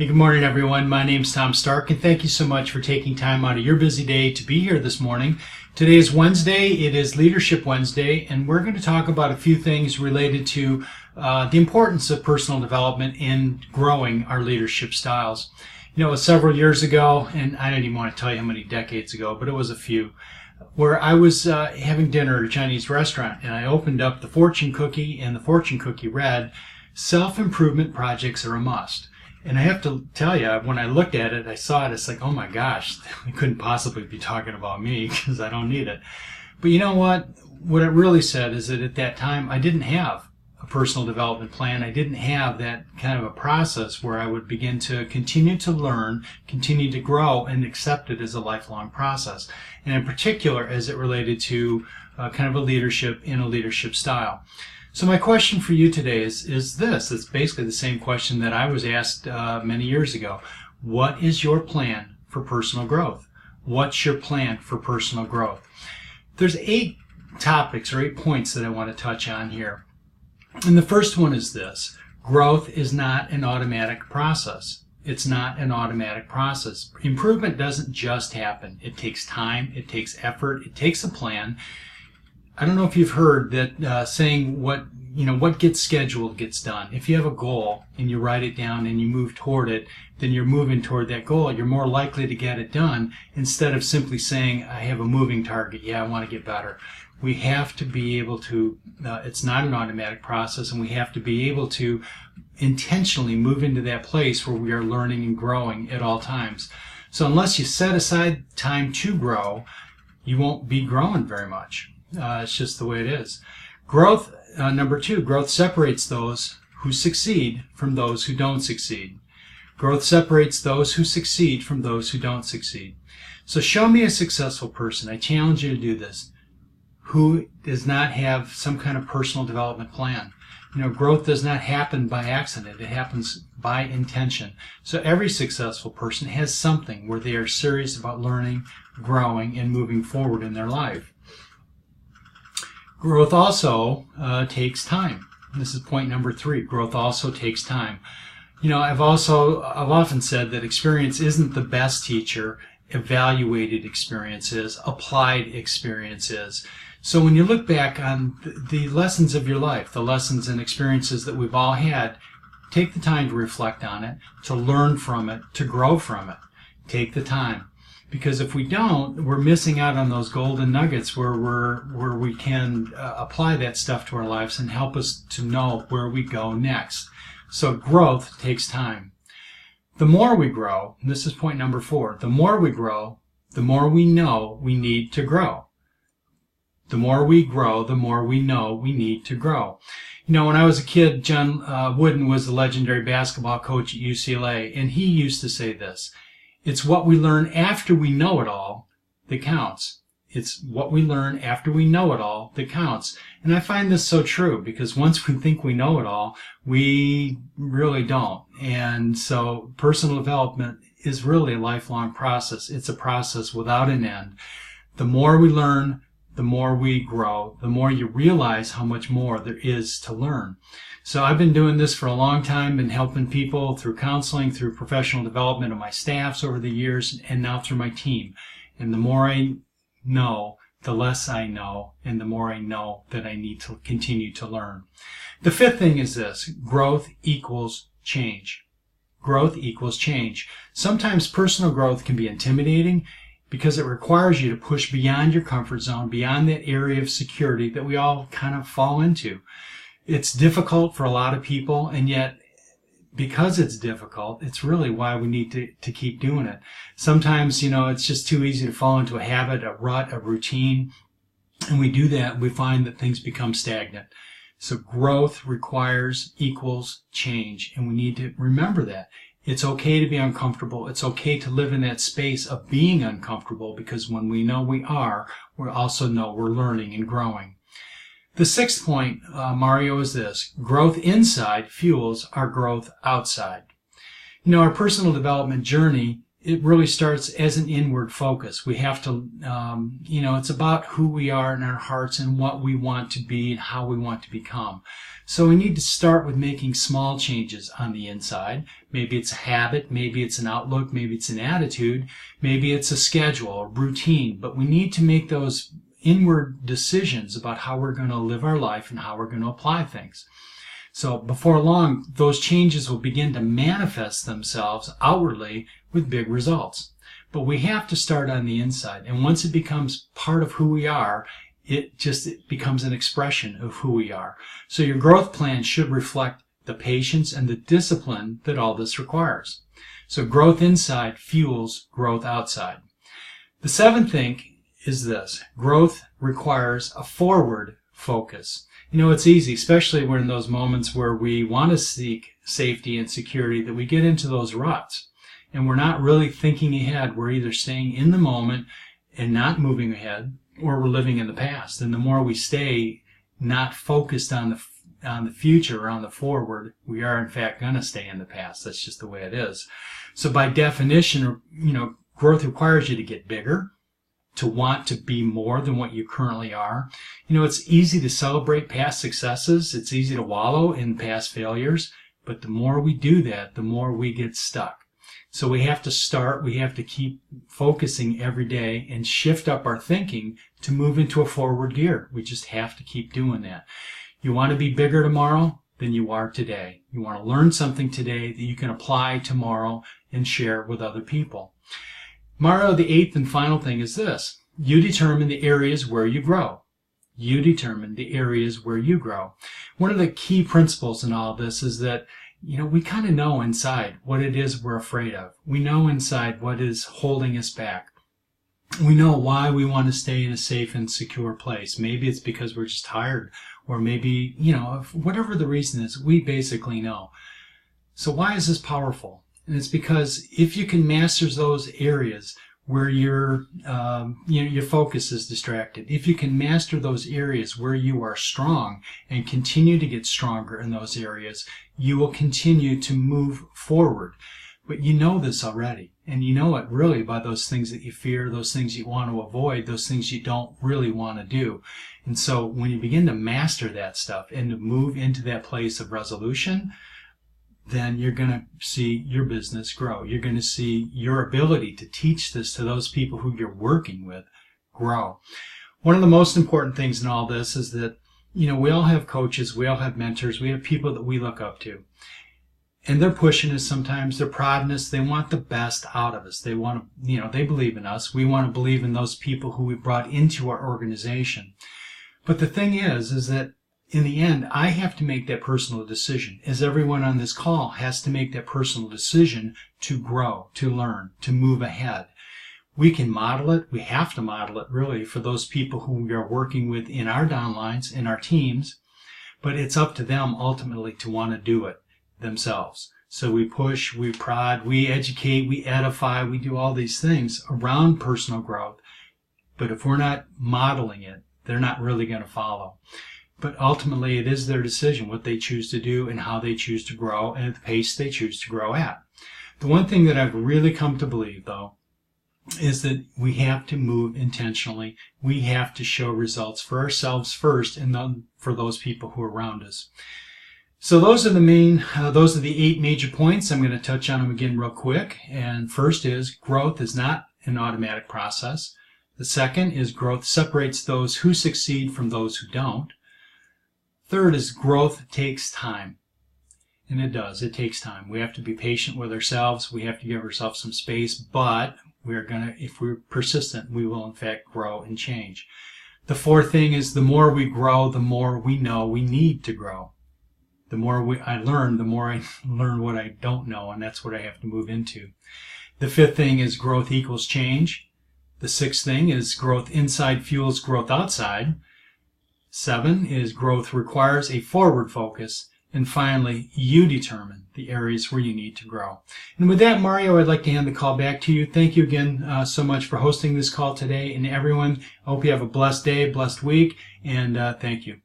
Hey, good morning, everyone. My name's Tom Stark, and thank you so much for taking time out of your busy day to be here this morning. Today is Wednesday. It is Leadership Wednesday, and we're going to talk about a few things related to the importance of personal development in growing our leadership styles. You know, it was several years ago, and I don't even want to tell you how many decades ago, but it was a few, where I was having dinner at a Chinese restaurant, and I opened up the fortune cookie, and the fortune cookie read, "Self-improvement projects are a must." And I have to tell you, when I looked at it, I saw it, it's like, oh my gosh, they couldn't possibly be talking about me because I don't need it. But you know what? What it really said is that at that time, I didn't have a personal development plan. I didn't have that kind of a process where I would begin to continue to learn, continue to grow, and accept it as a lifelong process. And in particular, as it related to kind of a leadership in a leadership style. So my question for you today is this. It's basically the same question that I was asked many years ago. What is your plan for personal growth? What's your plan for personal growth? There's 8 topics or 8 points that I want to touch on here. And the first one is this. Growth is not an automatic process. It's not an automatic process. Improvement doesn't just happen. It takes time. It takes effort. It takes a plan. I don't know if you've heard that saying what gets scheduled gets done. If you have a goal and you write it down and you move toward it, then you're moving toward that goal. You're more likely to get it done instead of simply saying, I have a moving target. Yeah, I want to get better. We have to be able to, it's not an automatic process, and we have to be able to intentionally move into that place where we are learning and growing at all times. So unless you set aside time to grow, you won't be growing very much. It's just the way it is. Growth, number 2, growth separates those who succeed from those who don't succeed. Growth separates those who succeed from those who don't succeed. So show me a successful person. I challenge you to do this, who does not have some kind of personal development plan. You know, growth does not happen by accident. It happens by intention. So every successful person has something where they are serious about learning, growing, and moving forward in their life. Growth also takes time. This is point number 3. Growth also takes time. You know, I've often said that experience isn't the best teacher. Evaluated experience is. Applied experience is. So when you look back on the lessons of your life, the lessons and experiences that we've all had, take the time to reflect on it, to learn from it, to grow from it. Take the time. Because if we don't, we're missing out on those golden nuggets where we can apply that stuff to our lives and help us to know where we go next. So growth takes time. The more we grow, and this is point number 4, the more we grow, the more we know we need to grow. The more we grow, the more we know we need to grow. You know, when I was a kid, John Wooden was the legendary basketball coach at UCLA, and he used to say this. It's what we learn after we know it all that counts. It's what we learn after we know it all that counts. And I find this so true because once we think we know it all, we really don't. And so personal development is really a lifelong process. It's a process without an end. The more we learn, the more we grow, the more you realize how much more there is to learn. So I've been doing this for a long time, been helping people through counseling, through professional development of my staffs over the years, and now through my team. And the more I know, the less I know, and the more I know that I need to continue to learn. The 5th thing is this: growth equals change. Growth equals change. Sometimes personal growth can be intimidating because it requires you to push beyond your comfort zone, beyond that area of security that we all kind of fall into. It's difficult for a lot of people, and yet because it's difficult, it's really why we need to keep doing it. Sometimes, you know, it's just too easy to fall into a habit, a rut, a routine, and we do that, we find that things become stagnant. So growth equals change, and we need to remember that. It's okay to be uncomfortable. It's okay to live in that space of being uncomfortable, because when we know we are, we also know we're learning and growing. The 6th point, Mario, is this: growth inside fuels our growth outside. You know, our personal development journey it really starts as an inward focus. We have to, it's about who we are in our hearts and what we want to be and how we want to become. So we need to start with making small changes on the inside. Maybe it's a habit, maybe it's an outlook, maybe it's an attitude, maybe it's a schedule or routine, but we need to make those inward decisions about how we're going to live our life and how we're going to apply things. So before long, those changes will begin to manifest themselves outwardly with big results. But we have to start on the inside. And once it becomes part of who we are, it becomes an expression of who we are. So your growth plan should reflect the patience and the discipline that all this requires. So growth inside fuels growth outside. The seventh thing is this: growth requires a forward focus. It's easy, especially when in those moments where we want to seek safety and security, that we get into those ruts and we're not really thinking ahead. We're either staying in the moment and not moving ahead, or we're living in the past. And the more we stay not focused on the future or on the forward, we are in fact going to stay in the past. That's just the way it is. So by definition, growth requires you to get bigger, to want to be more than what you currently are. It's easy to celebrate past successes. It's easy to wallow in past failures. But the more we do that, the more we get stuck. So we have to keep focusing every day and shift up our thinking to move into a forward gear. We just have to keep doing that. You want to be bigger tomorrow than you are today. You want to learn something today that you can apply tomorrow and share with other people. Mario, the eighth and final thing is this: you determine the areas where you grow. You determine the areas where you grow. One of the key principles in all of this is that, we kind of know inside what it is we're afraid of. We know inside what is holding us back. We know why we want to stay in a safe and secure place. Maybe it's because we're just tired, or maybe, whatever the reason is, we basically know. So why is this powerful? And it's because if you can master those areas where your focus is distracted, if you can master those areas where you are strong and continue to get stronger in those areas, you will continue to move forward. But you know this already, and you know it really by those things that you fear, those things you want to avoid, those things you don't really want to do. And so when you begin to master that stuff and to move into that place of resolution, then you're going to see your business grow. You're going to see your ability to teach this to those people who you're working with grow. One of the most important things in all this is that, we all have coaches, we all have mentors, we have people that we look up to. And they're pushing us sometimes, they're prodding us, they want the best out of us. They want to, they believe in us. We want to believe in those people who we brought into our organization. But the thing is that in the end, I have to make that personal decision, as everyone on this call has to make that personal decision to grow, to learn, to move ahead. We can model it. We have to model it, really, for those people who we are working with in our downlines, in our teams. But it's up to them, ultimately, to want to do it themselves. So we push, we prod, we educate, we edify, we do all these things around personal growth. But if we're not modeling it, they're not really going to follow. But ultimately, it is their decision what they choose to do and how they choose to grow and at the pace they choose to grow at. The one thing that I've really come to believe, though, is that we have to move intentionally. We have to show results for ourselves first and then for those people who are around us. So those are the 8 major points. I'm going to touch on them again real quick. And first is growth is not an automatic process. The second is growth separates those who succeed from those who don't. Third is growth takes time. And it does. It takes time. We have to be patient with ourselves. We have to give ourselves some space, but if we're persistent, we will in fact grow and change. The fourth thing is the more we grow, the more we know we need to grow. The more I learn, the more I learn what I don't know, and that's what I have to move into. The fifth thing is growth equals change. The sixth thing is growth inside fuels growth outside. 7 is growth requires a forward focus. And finally, you determine the areas where you need to grow. And with that, Mario, I'd like to hand the call back to you. Thank you again so much for hosting this call today. And everyone, I hope you have a blessed day, blessed week, and thank you.